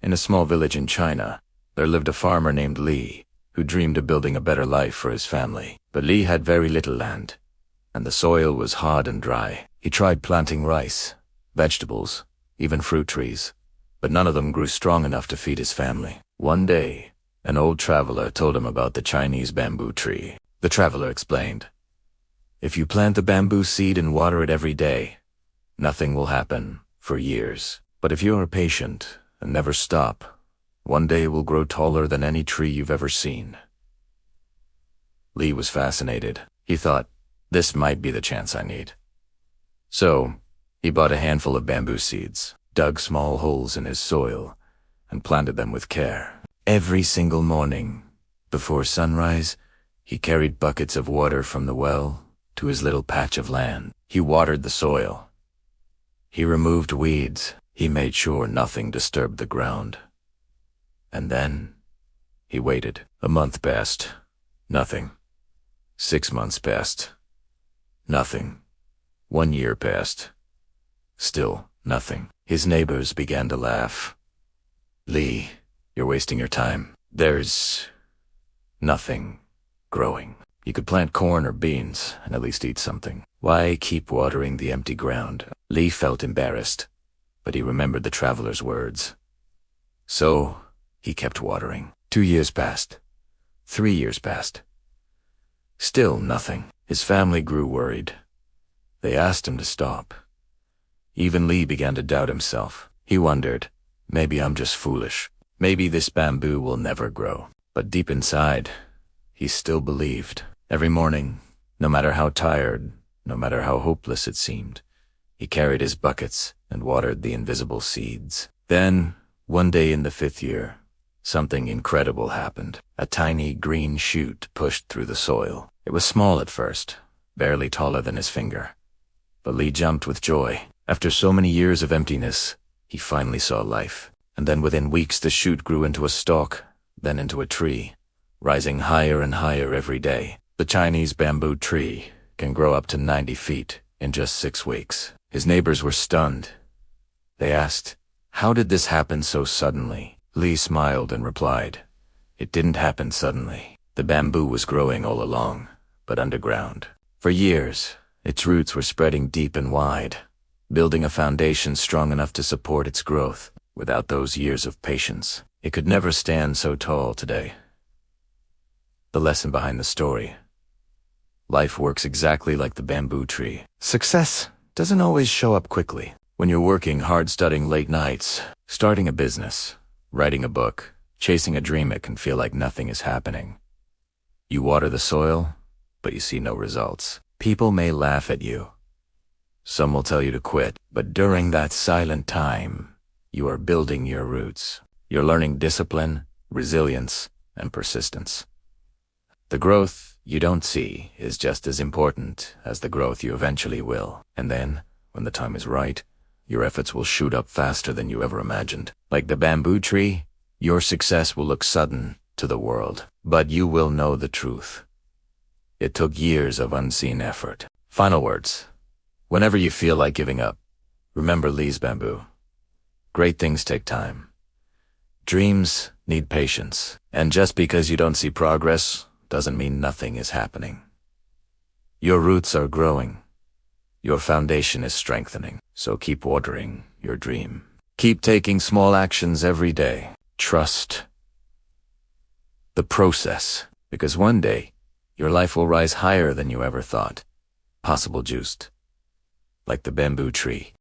In a small village in China, there lived a farmer named Li, who dreamed of building a better life for his family. But Li had very little land, and the soil was hard and dry. He tried planting rice, vegetables, even fruit trees, but none of them grew strong enough to feed his family. One day, an old traveler told him about the Chinese bamboo tree. The traveler explained, "If you plant the bamboo seed and water it every day, nothing will happen for years. But if you are patient and never stop, one day it will grow taller than any tree you've ever seen." Li was fascinated. He thought, this might be the chance I need. So, he bought a handful of bamboo seeds, dug small holes in his soil, and planted them with care. Every single morning, before sunrise, he carried buckets of water from the well to his little patch of land. He watered the soil. He removed weeds. He made sure nothing disturbed the ground. And then, he waited. A month passed. Nothing. 6 months passed. Nothing. 1 year passed. Still nothing. His neighbors began to laugh. "Li, you're wasting your time. There's nothing growing. You could plant corn or beans and at least eat something. Why keep watering the empty ground?" Li felt embarrassed, but he remembered the traveler's words. So, he kept watering. 2 years passed. 3 years passed. Still nothing. His family grew worried. They asked him to stop. Even Li began to doubt himself. He wondered, maybe I'm just foolish. Maybe this bamboo will never grow. But deep inside, he still believed. Every morning, no matter how tired, no matter how hopeless it seemed, he carried his buckets and watered the invisible seeds. Then, one day in the 5th year, something incredible happened. A tiny green shoot pushed through the soil. It was small at first, barely taller than his finger. But Li jumped with joy. After so many years of emptiness, he finally saw life. And then within weeks the shoot grew into a stalk, then into a tree, rising higher and higher every day. The Chinese bamboo tree can grow up to 90 feet in just 6 weeks. His neighbors were stunned. They asked, "How did this happen so suddenly?" Li smiled and replied, "It didn't happen suddenly. The bamboo was growing all along, but underground. For years, its roots were spreading deep and wide, building a foundation strong enough to support its growth. Without those years of patience, it could never stand so tall today." The lesson behind the story: life works exactly like the bamboo tree. Success doesn't always show up quickly. When you're working hard, studying late nights, starting a business, writing a book, chasing a dream, it can feel like nothing is happening. You water the soil, but you see no results. People may laugh at you. Some will tell you to quit, but during that silent time, you are building your roots. You're learning discipline, resilience, and persistence. The growth you don't see is just as important as the growth you eventually will. And then, when the time is right, your efforts will shoot up faster than you ever imagined. Like the bamboo tree, your success will look sudden to the world, but you will know the truth. It took years of unseen effort. Final words. Whenever you feel like giving up, remember Li's bamboo. Great things take time. Dreams need patience. And just because you don't see progress doesn't mean nothing is happening. Your roots are growing. Your foundation is strengthening. So keep watering your dream. Keep taking small actions every day. Trust the process, because one day your life will rise higher than you ever thought. Possible juiced, like the bamboo tree.